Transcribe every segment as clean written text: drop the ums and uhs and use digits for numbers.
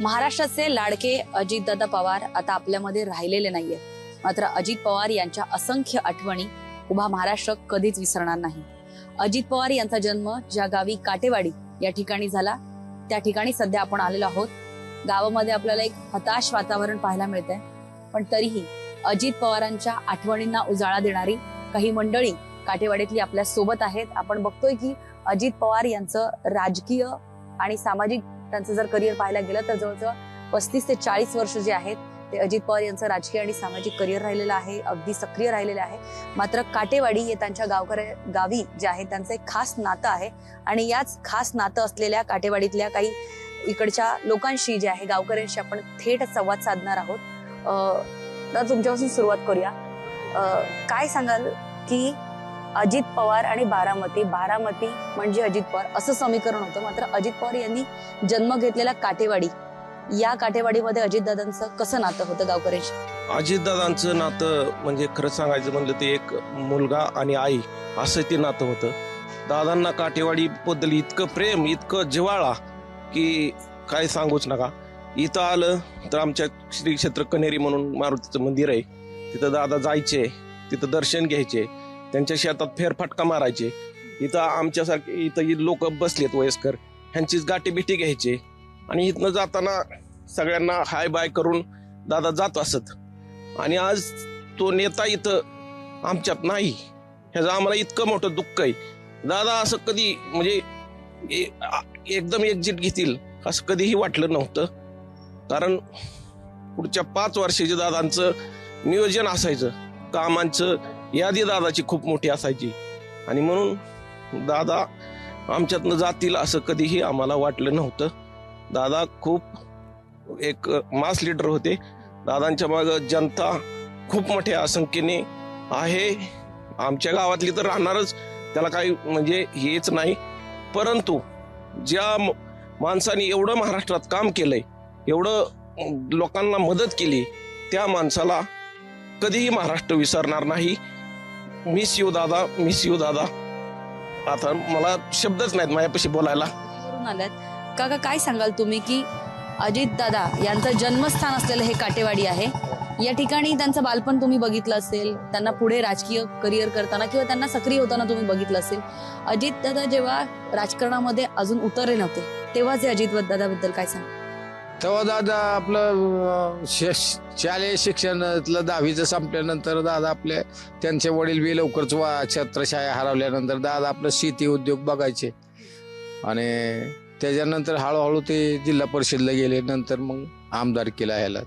महाराष्ट्राचे लाडके अजितदादा पवार आता आपल्यामध्ये राहिलेले नाहीये, मात्र अजित पवार यांच्या असंख्य आठवणी उभा महाराष्ट्र कधीच विसरणार नाही। अजित पवार यांचा जन्म ज्या गावी काटेवाडी या ठिकाणी झाला, त्या ठिकाणी सध्या आपण आलेलो आहोत। गावामध्ये आपल्याला एक हताश वातावरण पाहायला मिळतंय, पण तरीही अजित पवारांच्या आठवणींना उजाळा देणारी काही मंडळी काटेवाडीतली आपल्या सोबत आहेत। आपण बघतोय की अजित पवार यांचं राजकीय आणि सामाजिक त्यांचं जर करिअर पाहायला गेलं तर जवळजवळ 35 ते 40 वर्ष जे आहेत ते अजित पवार यांचं राजकीय आणि सामाजिक करिअर राहिलेलं आहे, अगदी सक्रिय राहिलेलं आहे। मात्र काटेवाडी हे त्यांच्या गावी जे आहे त्यांचं एक खास नातं आहे आणि याच खास नातं असलेल्या काटेवाडीतल्या काही इकडच्या लोकांशी जे आहे गावकऱ्यांशी आपण थेट संवाद साधणार आहोत। तर तुमच्यापासून सुरुवात करूया। काय सांगाल की अजित पवार आणि बारामती म्हणजे अजित पवार असं समीकरण होतं, मात्र अजित पवार यांनी जन्म घेतलेला काटेवाडी, या काटेवाडीमध्ये अजितदादांचं कसं नातं होतं गावकऱ्यांशी? अजितदादांचं नातं म्हणजे खरं सांगायचं म्हणलं ते एक मुलगा आणि आई असं ते नातं होतं। दादांना काटेवाडी बद्दल इतकं प्रेम, इतकं जिव्हाळा की काय सांगूच नका। इथं आलं तर आमच्या श्री क्षेत्र कनेरी म्हणून मारुतीचं मंदिर आहे, तिथं दादा जायचे, तिथं दर्शन घ्यायचे, त्यांच्या शेतात फेरफटका मारायचे। इथं आमच्यासारखे इथं लोक बसलेत वयस्कर, ह्यांचीच गाठी बिठी घ्यायचे आणि इथनं जाताना सगळ्यांना हाय बाय करून दादा जात असत। आणि आज तो नेता इथं आमच्यात नाही, ह्याचं आम्हाला इतकं मोठं दुःख आहे। दादा असं कधी म्हणजे एकदम एकजीट घेतील असं कधीही वाटलं नव्हतं, कारण पुढच्या 5 वर्षाच्या दादांचं नियोजन असायचं, कामांचं यादी दादाची खूप मोठी असायची आणि म्हणून दादा आमच्यातनं जातील असं कधीही आम्हाला वाटलं नव्हतं। दादा खूप एक मास लीडर होते। दादांच्या मागं जनता खूप मोठ्या संख्येने आहे, आमच्या गावातली तर राहणारच, त्याला काही म्हणजे हेच नाही। परंतु ज्या माणसाने एवढं महाराष्ट्रात काम केलंय, एवढं लोकांना मदत केली, त्या माणसाला कधीही महाराष्ट्र विसरणार नाही। मिस यू दादा, मिस यू दादा। आता मला शब्दच नाहीत माझ्यापाशी बोलायला। काका काय सांगाल तुम्ही की अजित दादा यांचं जन्मस्थान असलेलं हे काटेवाडी आहे, या ठिकाणी त्यांचं बालपण तुम्ही बघितलं असेल, त्यांना पुढे राजकीय करिअर करताना किंवा त्यांना सक्रिय होताना तुम्ही बघितलं असेल। अजित दादा जेव्हा राजकारणामध्ये अजून उतरले नव्हते तेव्हाच अजित दादाबद्दल काय सांग? तेव्हा दादा आपलं शालेय शिक्षणातलं 10वीचं संपल्यानंतर दादा आपले त्यांचे वडील बी लवकरच छत्रछाया हरवल्यानंतर दादा आपलं शेती उद्योग बघायचे आणि त्याच्यानंतर हळूहळू ते जिल्हा परिषदला गेले, नंतर मग आमदारकीला ह्याला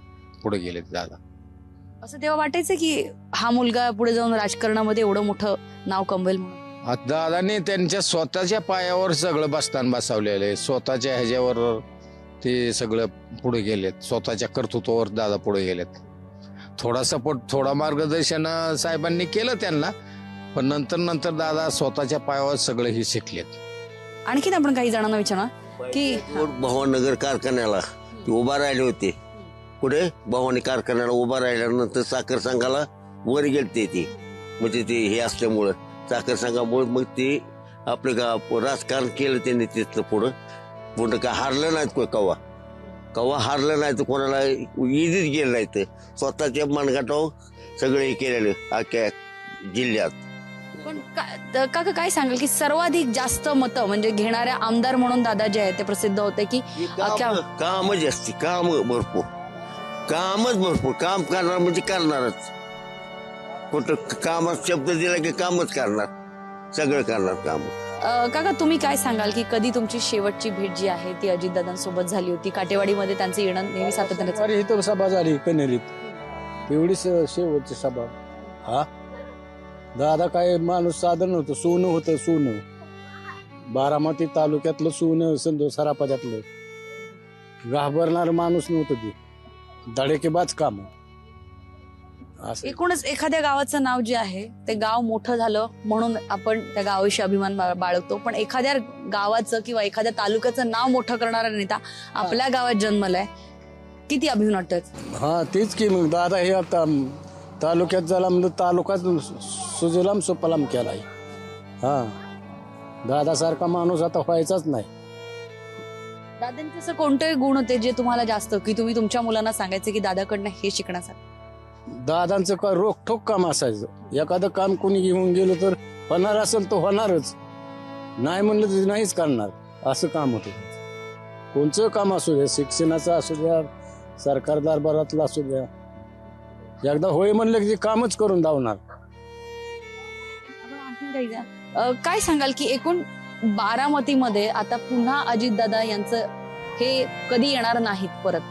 पुढे गेले दादा। असं तेव्हा वाटायचं की हा मुलगा पुढे जाऊन राजकारणामध्ये एवढं मोठं नाव कमवेल म्हणून? दादाने त्यांच्या स्वतःच्या पायावर सगळं बसतान बसवलेलं आहे, स्वतःच्या ह्याच्यावर ते सगळं पुढे गेलेत, स्वतःच्या कर्तृत्वावर दादा पुढे गेलेत। थोडा सपोर्ट, थोडा मार्गदर्शन साहेबांनी केलं त्यांना, पण नंतर दादा स्वतःच्या पायावर सगळं हे शिकलेत। आणखीन आपण काही जणांना विचारणार की भवानगर कारखान्याला उभा राहिले होते, पुढे भवानी कारखान्याला उभा राहिल्यानंतर साखर संघाला वर गेलते ते, म्हणजे ते हे असल्यामुळं साखर संघामुळे मग ते आपलं राजकारण केलं त्यांनी तिथलं पुढं का हारलं नाहीत, कवा हारलं नाही तर कोणाला इजीच गेलं नाही, तर स्वतःच्या मनगटावर सगळं हे केलेलं अख्ख्या जिल्ह्यात। पण काका काय सांगाल की सर्वाधिक जास्त मतं म्हणजे घेणाऱ्या आमदार म्हणून दादा जे आहेत ते प्रसिद्ध होते की कामच असते, कामच भरपूर काम करणार म्हणजे करणारच, कुठं कामात शब्द दिला की कामच करणार, सगळं करणार काम। काका तुम्ही काय सांगाल की कधी तुमची शेवटची भेट जी आहे ती अजितदादांसोबत झाली होती? काटेवाडीमध्ये त्यांचं येणं नेहमी सातत्याने इथं सभा झाली कनेरीत, एवढी शेवटची सभा। हा दादा काय माणूस साधन होतं, सोनं होतं, सोनं बारामती तालुक्यातलं सोनं, संदो सरापाद्यातलं घाबरणार माणूस नव्हतं, ते धडेकेबाज काम। एकूणच एखाद्या गावाचं नाव जे आहे ते गाव मोठं झालं म्हणून आपण त्या गावाविषयी अभिमान बाळगतो, पण एखाद्या गावाचं किंवा एखाद्या तालुक्याचं नाव मोठं करणारा नेता आपल्या गावात जन्मलाय, किती अभिमान वाटत। हा तेच की मग दादा हे आता तालुक्यात झाला म्हणजे तालुक्यात सुजलाम सुफलाम केलाय। हा दादासारखा माणूस आता व्हायचाच नाही। दादांचे असं कोणते गुण होते जे तुम्हाला जास्त की तुम्ही तुमच्या मुलांना सांगायचे की दादाकडनं हे शिकण्यासाठी? दादांचं काय रोखठोक काम असायचं. एखादं काम कोणी घेऊन गेलो तर होणार असेल तर होणारच, नाही म्हणलं तर नाहीच करणार, असं काम होतं. कोणचं काम असू द्या, शिक्षणाचं असू द्या, सरकार दरबारातलं असू द्या, एकदा होय म्हणलं की ते कामच करून धावणार. आपण आणखीन काही काय सांगाल की एकूण बारामतीमध्ये आता पुन्हा अजितदादा यांचं हे कधी येणार नाहीत परत,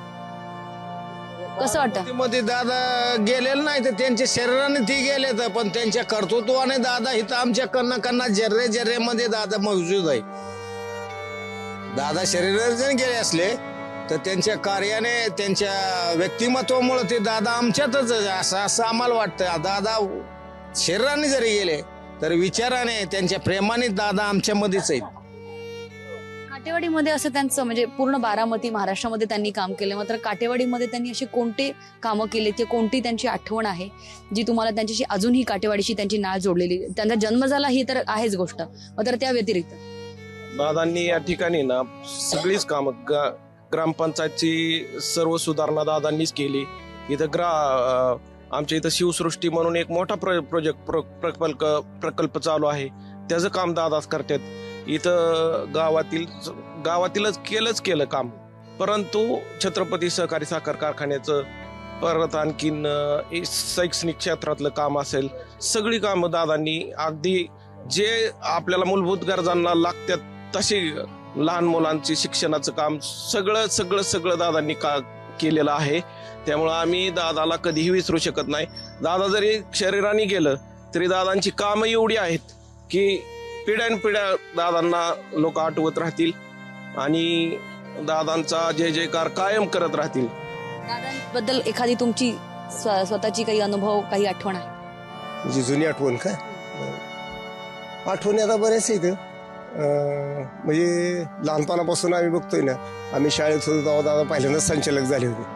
कसं वाटतं? मध्ये दादा गेलेले नाही तर त्यांच्या शरीराने ती गेले तर, पण त्यांच्या कर्तृत्वाने दादा इथं आमच्या कन्ना जर्रे जर्रेमध्ये दादा मौजूद आहे. दादा शरीराने जरी गेले असले तर त्यांच्या कार्याने, त्यांच्या व्यक्तिमत्वामुळे ते दादा आमच्यातच असं आम्हाला वाटतं. दादा शरीराने जरी गेले तर विचाराने, त्यांच्या प्रेमाने दादा आमच्यामध्येच आहेत. काटेवाडीमध्ये असं त्यांचं म्हणजे पूर्ण बारामती महाराष्ट्रामध्ये त्यांनी काम केलं, मात्र काटेवाडीमध्ये त्यांनी अशी कोणते कामं केली किंवा कोणती त्यांची आठवण आहे जी तुम्हाला त्यांच्याशी अजूनही काटेवाडीशी त्यांची नाळ जोडलेली? त्यांचा जन्म झाला ही तर आहेच गोष्ट, मात्र त्या व्यतिरिक्त दादांनी या ठिकाणी ना सगळीच कामं ग्रामपंचायतची सर्व सुधारणा दादांनीच केली. इथं आमच्या इथं शिवसृष्टी म्हणून एक मोठा प्रकल्प चालू आहे, त्याचं काम दादाच करतात. इथं गावातीलच केलं काम, परंतु छत्रपती सहकारी साखर कारखान्याचं परत आणखीन शैक्षणिक क्षेत्रातलं काम असेल, सगळी कामं दादांनी अगदी जे आपल्याला मूलभूत गरजांना लागतात तशी लहान मुलांची शिक्षणाचं काम सगळं दादांनी केलेलं आहे. त्यामुळं आम्ही दादाला कधीही विसरू शकत नाही. दादा जरी शरीराने गेलं तरी दादांची कामं एवढी आहेत की पिढ्यानपिढ्या दादांना लोक आठवत राहतील आणि दादांचा जय जयकार कायम करत राहतील. दादांबद्दल एखादी तुमची स्वतःची काही अनुभव, काही आठवण आहे? जी जुनी आठवण का? आठवणी आता बरेच आहेत. म्हणजे लहानपणापासून आम्ही बघतोय ना, आम्ही शाळेत होतो तेव्हा दादा पहिल्यांदाच संचालक झाले होते.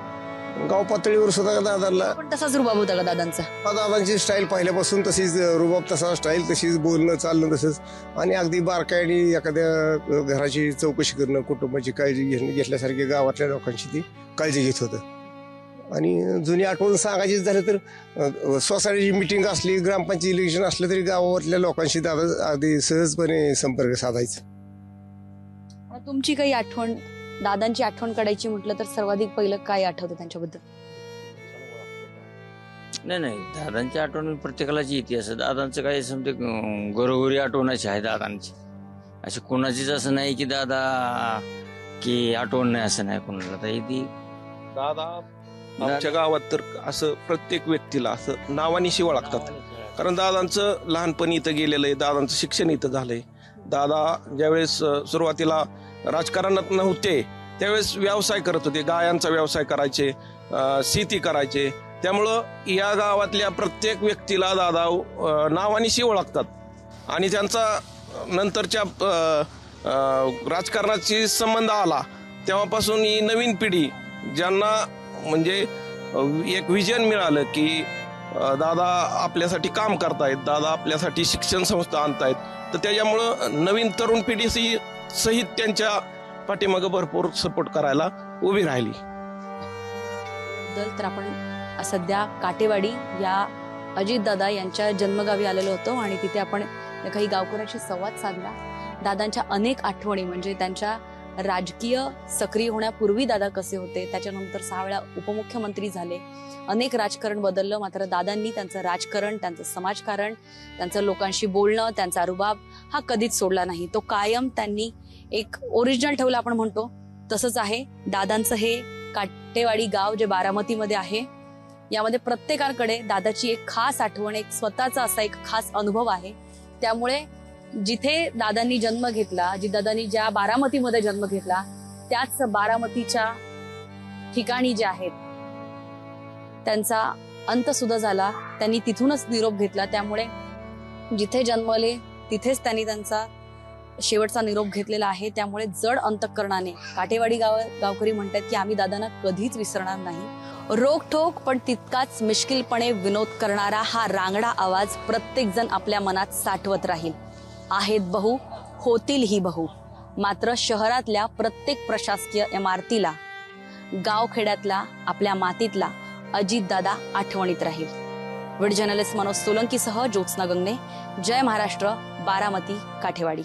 गाव पातळीवर सुद्धा दादाला पण तसाच रुबाब होता का दादांचा? दादांची स्टाईल पहिल्यापासून तशीच, रुबाब तसा, स्टाईल तशीच, बोलणं चालणं तसंच, आणि अगदी बारकाईने एखाद्या घराची चौकशी करणं, कुटुंबाची काळजी घेतल्यासारखी गावातल्या लोकांची ती काळजी घेत होतं. आणि जुनी आठवण सांगायची झालं तर सोसायटीची मिटिंग असली, ग्रामपंचायत इलेक्शन असलं तरी गावातल्या लोकांशी दादा अगदी सहजपणे संपर्क साधायचा. तुमची काही आठवण, दादांची आठवण काढायची म्हटलं तर सर्वाधिक पहिलं काय आठवतं त्यांच्याबद्दल? नाही, दादांची आठवण प्रत्येकालाच येते. असं दादांचं काही समजा घरोघरी आठवणाची आहे दादांची, अशी कोणाचीच असं नाही की दादा की आठवण नाही, असं नाही कोणाला. तर ती दादा आमच्या गावात तर असं प्रत्येक व्यक्तीला असं नावानिशी ओळखतात, कारण दादांचं लहानपणी इथं गेलेलं आहे, दादांचं शिक्षण इथं झालंय. दादा ज्यावेळेस सुरुवातीला राजकारणात नव्हते त्यावेळेस व्यवसाय करत होते, गायांचा व्यवसाय करायचे, शेती करायचे. त्यामुळं या गावातल्या प्रत्येक व्यक्तीला दादा नावानिशी ओळखतात. आणि त्यांचा नंतरच्या राजकारणाची संबंध आला तेव्हापासून ही नवीन पिढी ज्यांना म्हणजे एक विजन मिळालं की दादा आपल्यासाठी काम करतायत, दादा आपल्यासाठी शिक्षण संस्था आणतायत, तर त्याच्यामुळं नवीन तरुण पिढी सहित त्यांच्या पाठीमागं भरपूर सपोर्ट करायला उभी राहिली. तर आपण सध्या काटेवाडी या अजितदादा यांच्या जन्मगावी आलेलो होतो आणि तिथे आपण काही गावकऱ्यांशी संवाद साधला. दादांच्या अनेक आठवणी, म्हणजे त्यांच्या राजकीय सक्रिय होण्यापूर्वी दादा कसे होते, त्याच्यानंतर 6 वेळा उपमुख्यमंत्री झाले, अनेक राजकारण बदललं, मात्र दादांनी त्यांचं राजकारण, त्यांचं समाजकारण, त्यांचं लोकांशी बोलणं, त्यांचा रुबाब हा कधीच सोडला नाही. तो कायम त्यांनी एक ओरिजिनल ठेवला, आपण म्हणतो तसंच आहे. दादांचं हे काटेवाडी गाव जे बारामतीमध्ये आहे, यामध्ये प्रत्येकाकडे दादाची एक खास आठवण, एक स्वतःचा असा एक खास अनुभव आहे. त्यामुळे जिथे दादांनी जन्म घेतला, दादांनी ज्या बारामतीमध्ये जन्म घेतला, त्याच बारामतीच्या ठिकाणी जे आहेत त्यांचा अंत सुद्धा झाला. त्यांनी तिथूनच निरोप घेतला. त्यामुळे जिथे जन्मले तिथेच त्यांनी त्यांचा शेवटचा निरोप घेतलेला आहे. त्यामुळे जड अंतःकरणाने काटेवाडी गावकरी म्हणतात की आम्ही दादांना कधीच विसरणार नाही. रोखठोक पण तितकाच मिश्किलपणे विनोद करणारा हा रांगडा आवाज प्रत्येक जण आपल्या मनात साठवत राहील. आहेत बहु, होतील ही बहु. मात्र शहरातल्या प्रत्येक प्रशासकीय इमारतीला, गावखेड्यातला, आपल्या मातीतला अजितदादा आठवणीत राहील. व्हिडिओ जर्नलिस्ट मनोज सोलंकीसह ज्योत्स्ना गंगणे, जय महाराष्ट्र, बारामती, काठेवाडी.